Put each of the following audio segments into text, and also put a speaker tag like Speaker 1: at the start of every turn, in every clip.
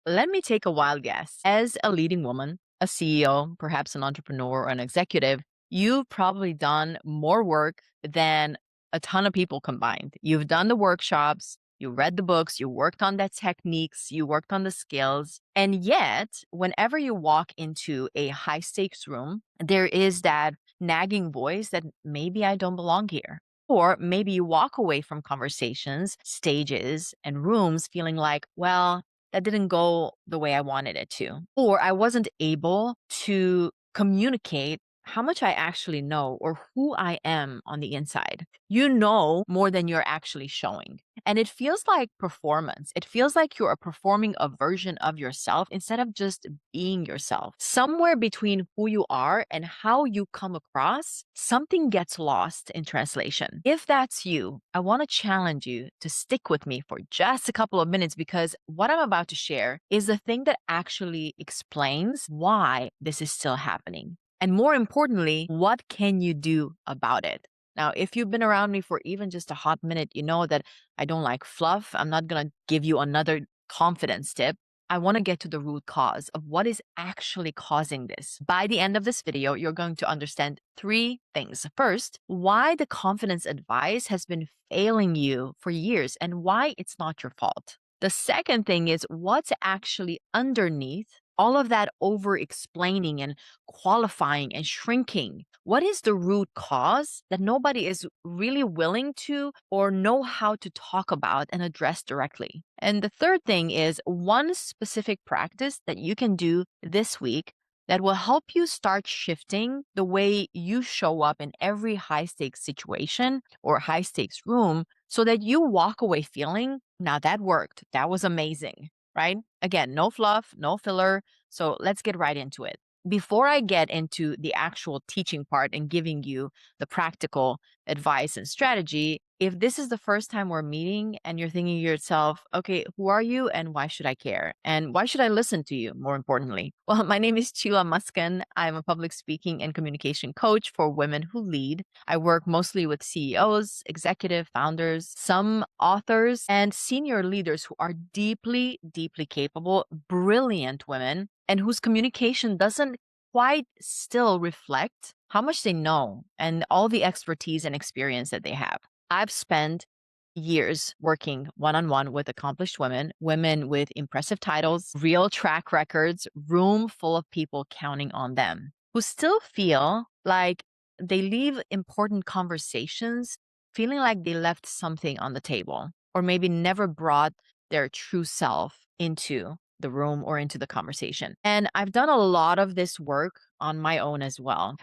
Speaker 1: let me take a wild guess. As a leading woman, a CEO, perhaps an entrepreneur or an executive, you've probably done more work than a ton of people combined. You've done the workshops, you read the books, you worked on the techniques, you worked on the skills. And yet, whenever you walk into a high stakes room, there is that nagging voice that maybe I don't belong here. Or maybe you walk away from conversations, stages, and rooms feeling like, well, that didn't go the way I wanted it to. Or I wasn't able to communicate how much I actually know or who I am on the inside. You know more than you're actually showing. And it feels like performance. It feels like you are performing a version of yourself instead of just being yourself. Somewhere between who you are and how you come across, something gets lost in translation. If that's you, I want to challenge you to stick with me for just a couple of minutes because what I'm about to share is the thing that actually explains why this is still happening. And more importantly, what can you do about it? Now, if you've been around me for even just a hot minute, you know that I don't like fluff. I'm not going to give you another confidence tip. I want to get to the root cause of what is actually causing this. By the end of this video, you're going to understand three things. First, why the confidence advice has been failing you for years and why it's not your fault. The second thing is what's actually underneath all of that over explaining and qualifying and shrinking. What is the root cause that nobody is really willing to or know how to talk about and address directly? And the third thing is one specific practice that you can do this week that will help you start shifting the way you show up in every high stakes situation or high stakes room so that you walk away feeling, now that worked. That was amazing, right? Again, no fluff, no filler. So let's get right into it. Before I get into the actual teaching part and giving you the practical advice and strategy, if this is the first time we're meeting and you're thinking to yourself, okay, who are you and why should I care? And why should I listen to you, more importantly? Well, my name is Csilla Muskan. I'm a public speaking and communication coach for women who lead. I work mostly with CEOs, executive founders, some authors, and senior leaders who are deeply, deeply capable, brilliant women and whose communication doesn't quite still reflect how much they know and all the expertise and experience that they have. I've spent years working one-on-one with accomplished women, women with impressive titles, real track records, room full of people counting on them, who still feel like they leave important conversations feeling like they left something on the table or maybe never brought their true self into the room or into the conversation. And I've done a lot of this work on my own as well.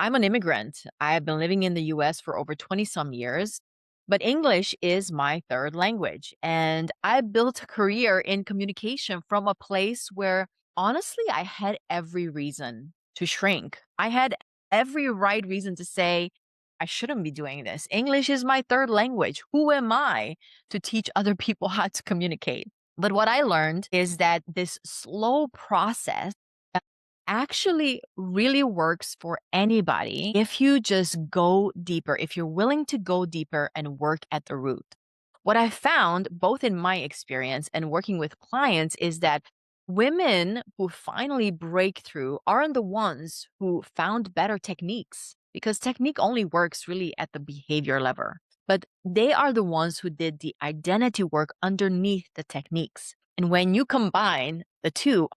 Speaker 1: I'm an immigrant. I've been living in the US for over 20 some years, but English is my third language. And I built a career in communication from a place where honestly, I had every reason to shrink. I had every right reason to say, I shouldn't be doing this. English is my third language. Who am I to teach other people how to communicate? But what I learned is that this slow process actually really works for anybody if you just go deeper, if you're willing to go deeper and work at the root. What I found, both in my experience and working with clients, is that women who finally break through aren't the ones who found better techniques because technique only works really at the behavior level. But they are the ones who did the identity work underneath the techniques. And when you combine the two,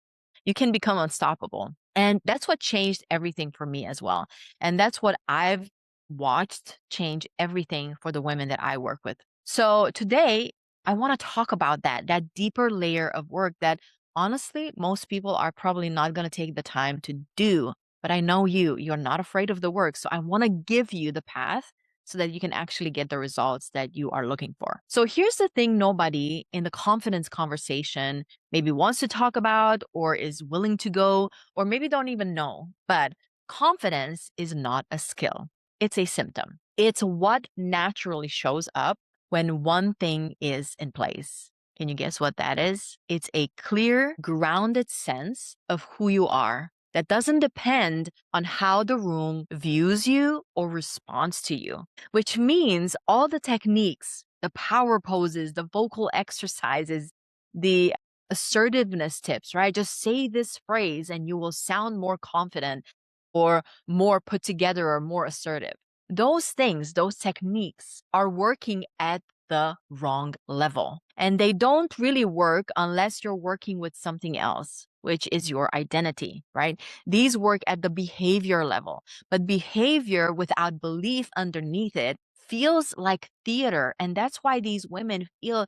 Speaker 1: you can become unstoppable. And that's what changed everything for me as well. And that's what I've watched change everything for the women that I work with. So today, I want to talk about that deeper layer of work that honestly, most people are probably not going to take the time to do. But I know you're not afraid of the work. So I want to give you the path so that you can actually get the results that you are looking for. So here's the thing nobody in the confidence conversation maybe wants to talk about or is willing to go or maybe don't even know. But confidence is not a skill. It's a symptom. It's what naturally shows up when one thing is in place. Can you guess what that is? It's a clear, grounded sense of who you are that doesn't depend on how the room views you or responds to you, which means all the techniques, the power poses, the vocal exercises, the assertiveness tips, right? Just say this phrase and you will sound more confident or more put together or more assertive. Those things, those techniques are working at the wrong level. And they don't really work unless you're working with something else, which is your identity, right? These work at the behavior level, but behavior without belief underneath it feels like theater. And that's why these women feel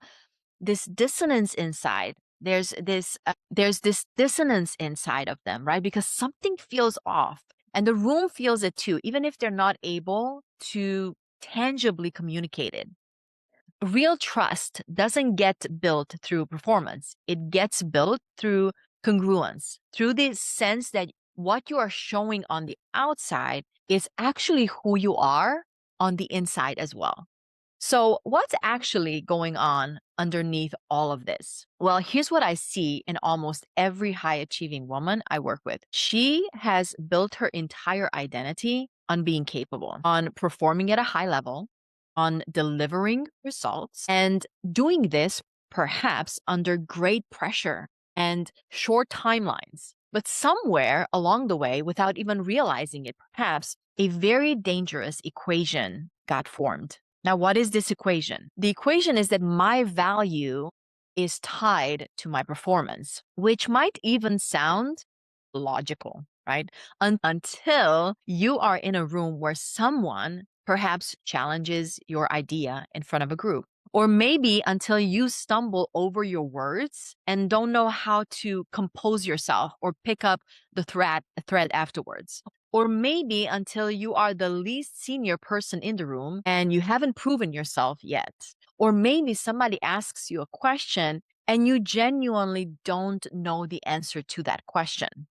Speaker 1: this dissonance inside. There's this dissonance inside of them, right? Because something feels off and the room feels it too, even if they're not able to tangibly communicate it. Real trust doesn't get built through performance. It gets built through congruence, through the sense that what you are showing on the outside is actually who you are on the inside as well. So, what's actually going on underneath all of this? Well, here's what I see in almost every high achieving woman I work with. She has built her entire identity on being capable, on performing at a high level, on delivering results, and doing this perhaps under great pressure and short timelines. But somewhere along the way, without even realizing it, perhaps a very dangerous equation got formed. Now, what is this equation? The equation is that my value is tied to my performance, which might even sound logical, right? Until you are in a room where someone perhaps challenges your idea in front of a group. Or maybe until you stumble over your words and don't know how to compose yourself or pick up the thread afterwards. Or maybe until you are the least senior person in the room and you haven't proven yourself yet. Or maybe somebody asks you a question and you genuinely don't know the answer to that question.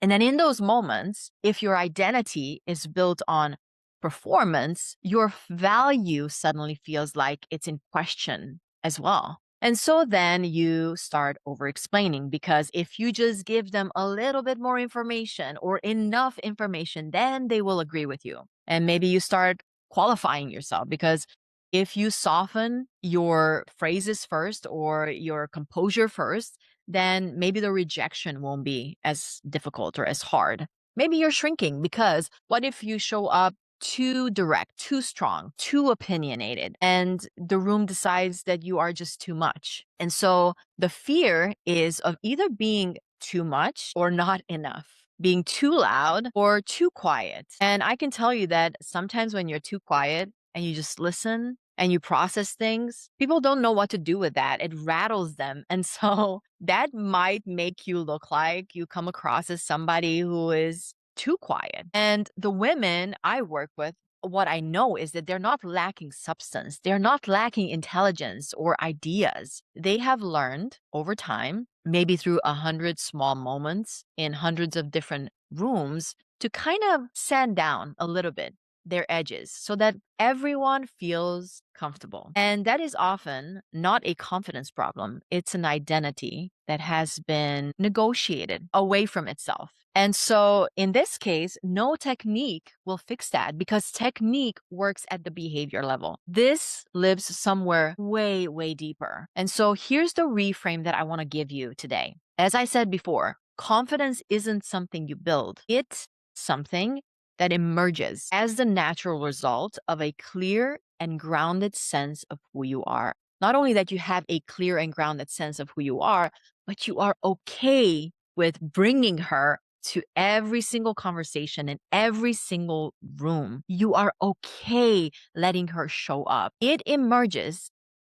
Speaker 1: And then in those moments, if your identity is built on performance, your value suddenly feels like it's in question as well. And so then you start over explaining because if you just give them a little bit more information or enough information, then they will agree with you. And maybe you start qualifying yourself because if you soften your phrases first or your composure first, then maybe the rejection won't be as difficult or as hard. Maybe you're shrinking because what if you show up too direct, too strong, too opinionated, and the room decides that you are just too much? And so the fear is of either being too much or not enough, being too loud or too quiet. And I can tell you that sometimes when you're too quiet and you just listen and you process things, people don't know what to do with that. It rattles them. And so that might make you look like you come across as somebody who is too quiet. And the women I work with, what I know is that they're not lacking substance. They're not lacking intelligence or ideas. They have learned over time, maybe through 100 small moments in hundreds of different rooms, to kind of sand down a little bit their edges so that everyone feels comfortable. And that is often not a confidence problem. It's an identity that has been negotiated away from itself. And so in this case, no technique will fix that because technique works at the behavior level. This lives somewhere way, way deeper. And so here's the reframe that I want to give you today. As I said before, confidence isn't something you build. It's something that emerges as the natural result of a clear and grounded sense of who you are. Not only that you have a clear and grounded sense of who you are, but you are okay with bringing her to every single conversation in every single room. You are okay letting her show up.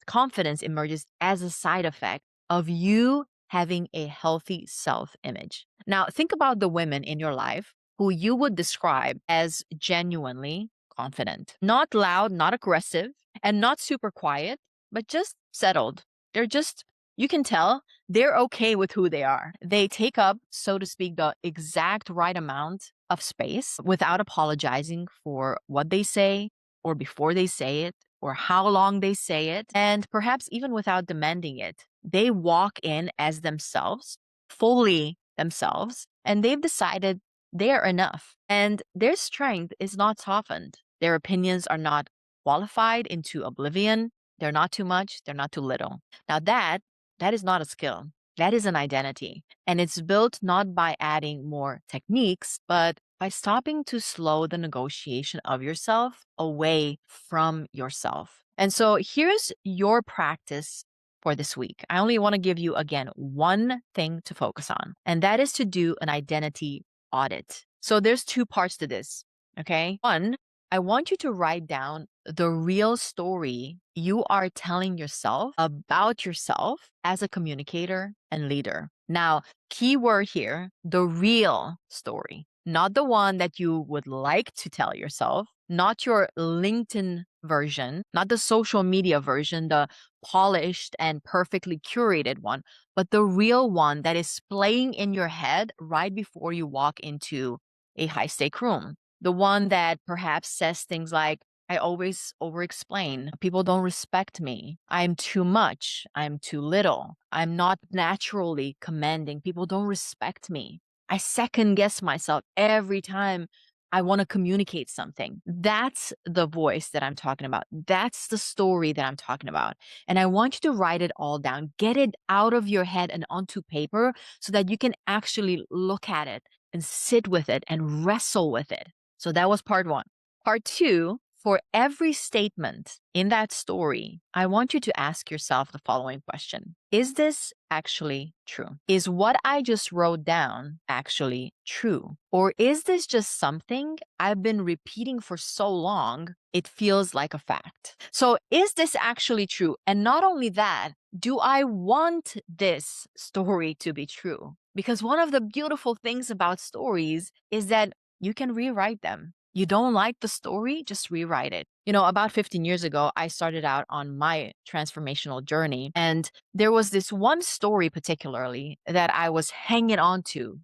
Speaker 1: Confidence emerges as a side effect of you having a healthy self image. Now, think about the women in your life who you would describe as genuinely confident. Not loud, not aggressive, and not super quiet, but just settled. They're just, you can tell they're okay with who they are. They take up, so to speak, the exact right amount of space without apologizing for what they say or before they say it or how long they say it, and perhaps even without demanding it. They walk in as themselves, fully themselves, and they've decided they're enough. And their strength is not softened. Their opinions are not qualified into oblivion. They're not too much, they're not too little. Now that is not a skill. That is an identity. And it's built not by adding more techniques, but by stopping to slow the negotiation of yourself away from yourself. And so here's your practice for this week. I only want to give you, again, one thing to focus on, and that is to do an identity audit. So there's two parts to this. Okay. One, I want you to write down the real story you are telling yourself about yourself as a communicator and leader. Now, key word here, the real story, not the one that you would like to tell yourself, not your LinkedIn version, not the social media version, the polished and perfectly curated one, but the real one that is playing in your head right before you walk into a high stake room. The one that perhaps says things like, I always over explain. People don't respect me. I'm too much. I'm too little. I'm not naturally commanding. People don't respect me. I second guess myself every time I want to communicate something. That's the voice that I'm talking about. That's the story that I'm talking about. And I want you to write it all down. Get it out of your head and onto paper so that you can actually look at it and sit with it and wrestle with it. So that was part one. Part two, for every statement in that story, I want you to ask yourself the following question. Is this actually true? Is what I just wrote down actually true? Or is this just something I've been repeating for so long, it feels like a fact? So is this actually true? And not only that, do I want this story to be true? Because one of the beautiful things about stories is that you can rewrite them. You don't like the story, just rewrite it. About 15 years ago, I started out on my transformational journey. And there was this one story particularly that I was hanging on to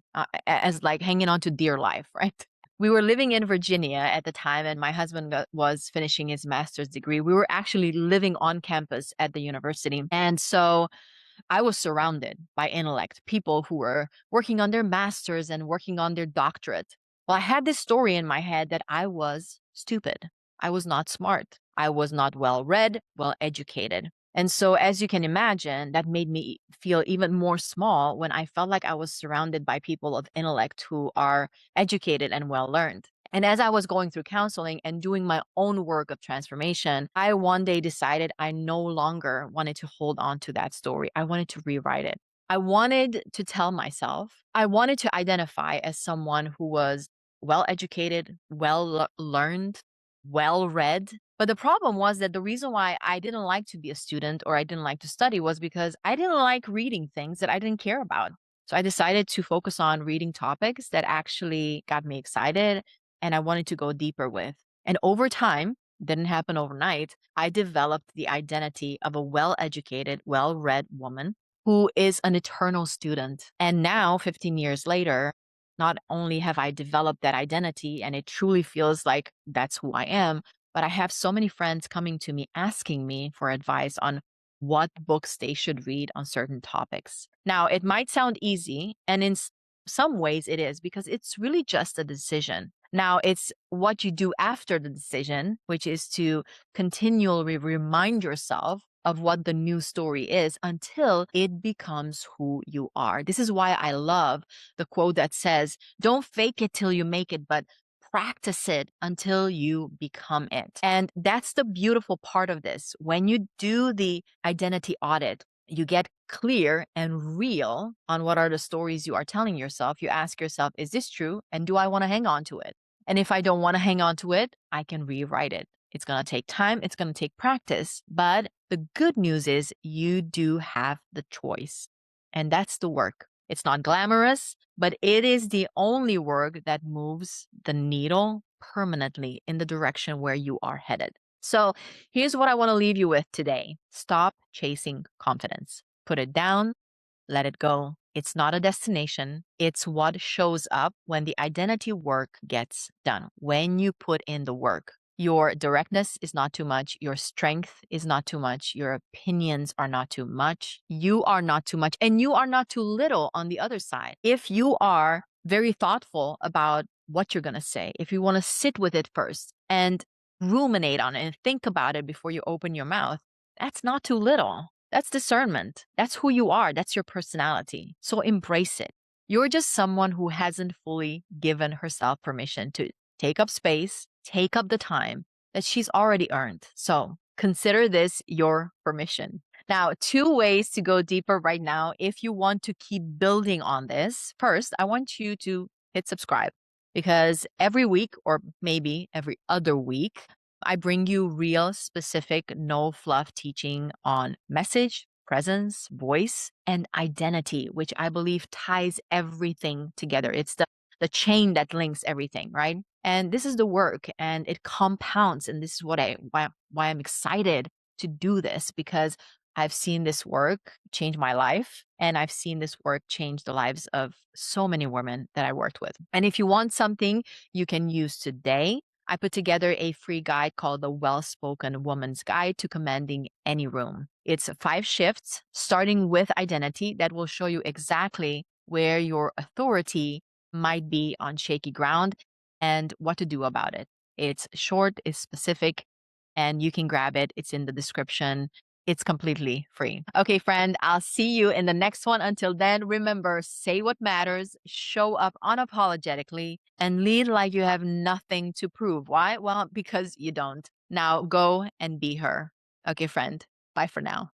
Speaker 1: as like hanging on to dear life, right? We were living in Virginia at the time, and my husband was finishing his master's degree. We were actually living on campus at the university. And so I was surrounded by intellect, people who were working on their masters and working on their doctorate. Well, I had this story in my head that I was stupid. I was not smart. I was not well read, well educated. And so, as you can imagine, that made me feel even more small when I felt like I was surrounded by people of intellect who are educated and well learned. And as I was going through counseling and doing my own work of transformation, I one day decided I no longer wanted to hold on to that story. I wanted to rewrite it. I wanted to tell myself, I wanted to identify as someone who was well educated, well learned, well read. But the problem was that the reason why I didn't like to be a student or I didn't like to study was because I didn't like reading things that I didn't care about. So I decided to focus on reading topics that actually got me excited and I wanted to go deeper with. And over time, didn't happen overnight, I developed the identity of a well educated, well read woman who is an eternal student. And now, 15 years later, not only have I developed that identity and it truly feels like that's who I am, but I have so many friends coming to me asking me for advice on what books they should read on certain topics. Now, it might sound easy, and in some ways it is because it's really just a decision. Now, it's what you do after the decision, which is to continually remind yourself of what the new story is until it becomes who you are. This is why I love the quote that says, don't fake it till you make it, but practice it until you become it. And that's the beautiful part of this. When you do the identity audit, you get clear and real on what are the stories you are telling yourself. You ask yourself, is this true? And do I want to hang on to it? And if I don't want to hang on to it, I can rewrite it. It's going to take time. It's going to take practice. But the good news is you do have the choice. And that's the work. It's not glamorous, but it is the only work that moves the needle permanently in the direction where you are headed. So here's what I want to leave you with today. Stop chasing confidence. Put it down, let it go. It's not a destination. It's what shows up when the identity work gets done, when you put in the work. Your directness is not too much. Your strength is not too much. Your opinions are not too much. You are not too much. And you are not too little on the other side. If you are very thoughtful about what you're going to say, if you want to sit with it first and ruminate on it and think about it before you open your mouth, that's not too little. That's discernment. That's who you are. That's your personality. So embrace it. You're just someone who hasn't fully given herself permission to take up space, take up the time that she's already earned. So consider this your permission. Now, two ways to go deeper right now. If you want to keep building on this, first, I want you to hit subscribe because every week, or maybe every other week, I bring you real, specific, no fluff teaching on message, presence, voice, and identity, which I believe ties everything together. It's the chain that links everything, right? And this is the work and it compounds. And this is why I'm excited to do this because I've seen this work change my life and I've seen this work change the lives of so many women that I worked with. And if you want something you can use today, I put together a free guide called the Well-Spoken Woman's Guide to Commanding Any Room. It's 5 shifts starting with identity that will show you exactly where your authority might be on shaky ground and what to do about it. It's short, it's specific, and you can grab it. It's in the description. It's completely free. Okay, friend, I'll see you in the next one. Until then, remember, say what matters, show up unapologetically, and lead like you have nothing to prove. Why? Well, because you don't. Now go and be her. Okay, friend. Bye for now.